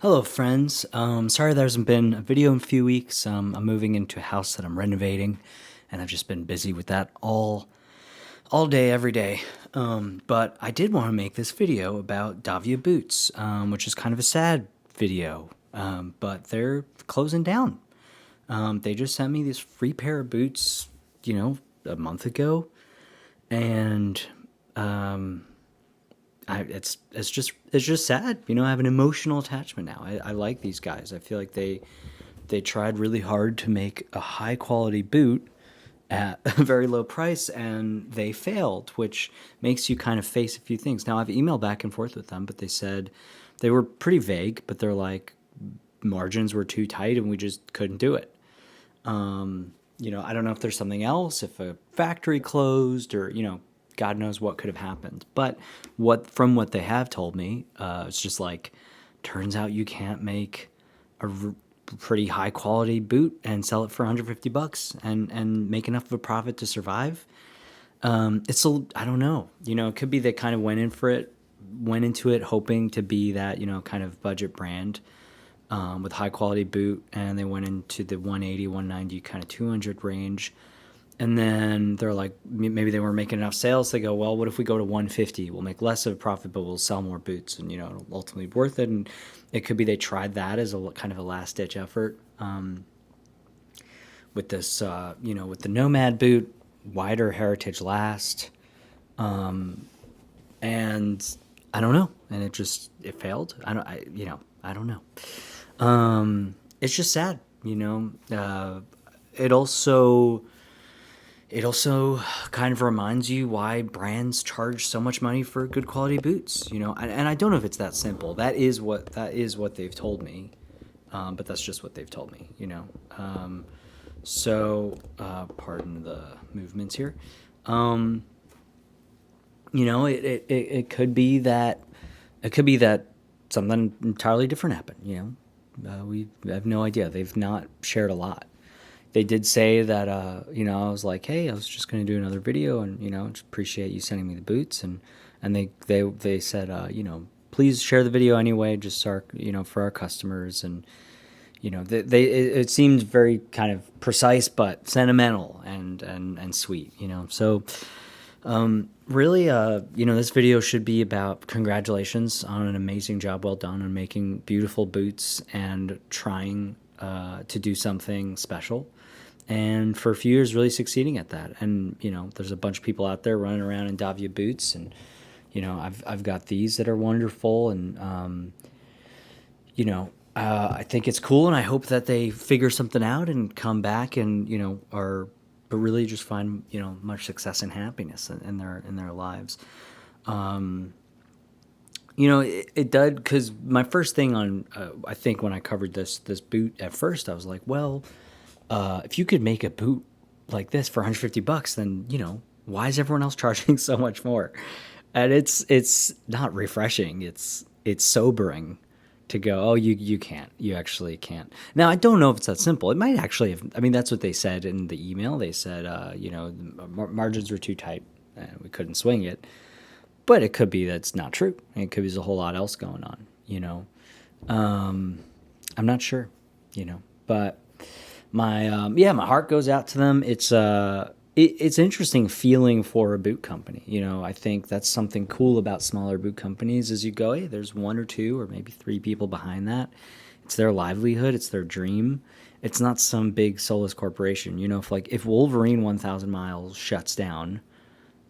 Hello, friends. Sorry there hasn't been a video in a few weeks. I'm moving into a house that I'm renovating, and I've just been busy with that all day, every day. But I did want to make this video about Davia boots, which is kind of a sad video. But they're closing down. They just sent me this free pair of boots, a month ago, and it's just sad. I have an emotional attachment now. I like these guys. I feel like they tried really hard to make a high quality boot at a very low price, and they failed, which makes you kind of face a few things. Now I've emailed back and forth with them, but they said they were pretty vague. But they're like, margins were too tight, and we just couldn't do it. I don't know if there's something else, if a factory closed, or God knows what could have happened. But from what they have told me, it's just like, turns out you can't make a pretty high quality boot and sell it for $150 and make enough of a profit to survive. I don't know. It could be they kind of went into it hoping to be that kind of budget brand. With high quality boot, and they went into the 180, 190, kind of 200 range. And then they're like, maybe they weren't making enough sales. They go, well, what if we go to 150? We'll make less of a profit, but we'll sell more boots, and it'll ultimately be worth it. And it could be they tried that as a kind of a last ditch effort. With this, with the Nomad boot, wider heritage last. And I don't know. And it failed. I don't know. It's just sad, It also kind of reminds you why brands charge so much money for good quality boots, and I don't know if it's that simple. That is what they've told me, but that's just what they've told me, pardon the movements here. It could be that something entirely different happened. We have no idea. They've not shared a lot. They did say that, I was like, hey, I was just going to do another video, and, just appreciate you sending me the boots. And they said, please share the video anyway, just for our customers. And, it seemed very kind of precise, but sentimental and sweet, So, really, this video should be about congratulations on an amazing job well done on making beautiful boots and trying to do something special. And for a few years, really succeeding at that. And, there's a bunch of people out there running around in Davia boots. And, I've got these that are wonderful. And, I think it's cool. And I hope that they figure something out and come back and, but really just find, much success and happiness in their lives. It did, because my first thing on, I think when I covered this boot at first, I was like, well, if you could make a boot like this for $150, then, why is everyone else charging so much more? And it's not refreshing. It's sobering to go, oh, you can't. You actually can't. Now, I don't know if it's that simple. It might actually have, that's what they said in the email. They said, margins were too tight and we couldn't swing it. But it could be that's not true. It could be there's a whole lot else going on, I'm not sure, but my heart goes out to them. It's interesting feeling for a boot company. I think that's something cool about smaller boot companies is you go, hey, there's one or two or maybe three people behind that. It's their livelihood. It's their dream. It's not some big soulless corporation. If Wolverine 1000 Miles shuts down,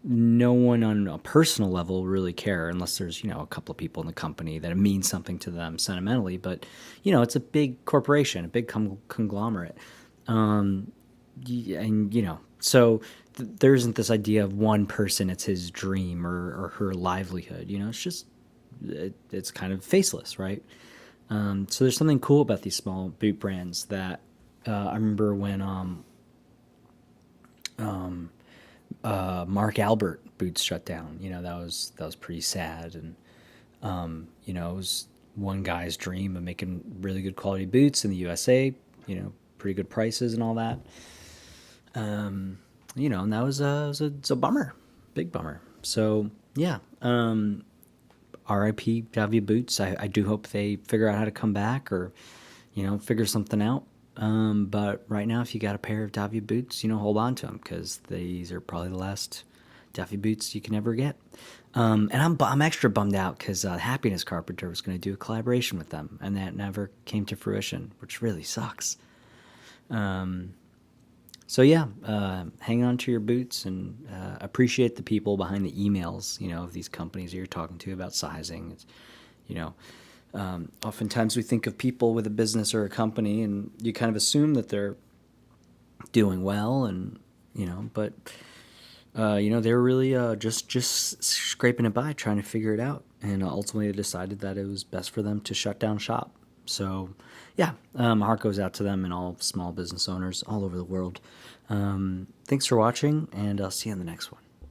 no one on a personal level will really care unless there's, a couple of people in the company that it means something to them sentimentally. But, it's a big corporation, a big conglomerate. So there isn't this idea of one person, it's his dream or her livelihood. It's just, it's kind of faceless, right? So there's something cool about these small boot brands that I remember when Mark Albert boots shut down. That was pretty sad, and it was one guy's dream of making really good quality boots in the USA. Pretty good prices and all that. And that was a bummer, big bummer. So yeah, RIP Davia boots. I do hope they figure out how to come back or, figure something out. But right now, if you got a pair of Davia boots, hold on to them because these are probably the last Davia boots you can ever get. And I'm extra bummed out because Happiness Carpenter was going to do a collaboration with them, and that never came to fruition, which really sucks. So yeah, hang on to your boots and appreciate the people behind the emails, of these companies that you're talking to about sizing. It's, oftentimes we think of people with a business or a company, and you kind of assume that they're doing well, and but they were really just scraping it by, trying to figure it out, and ultimately they decided that it was best for them to shut down shop. So, yeah, my heart goes out to them and all small business owners all over the world. Thanks for watching, and I'll see you in the next one.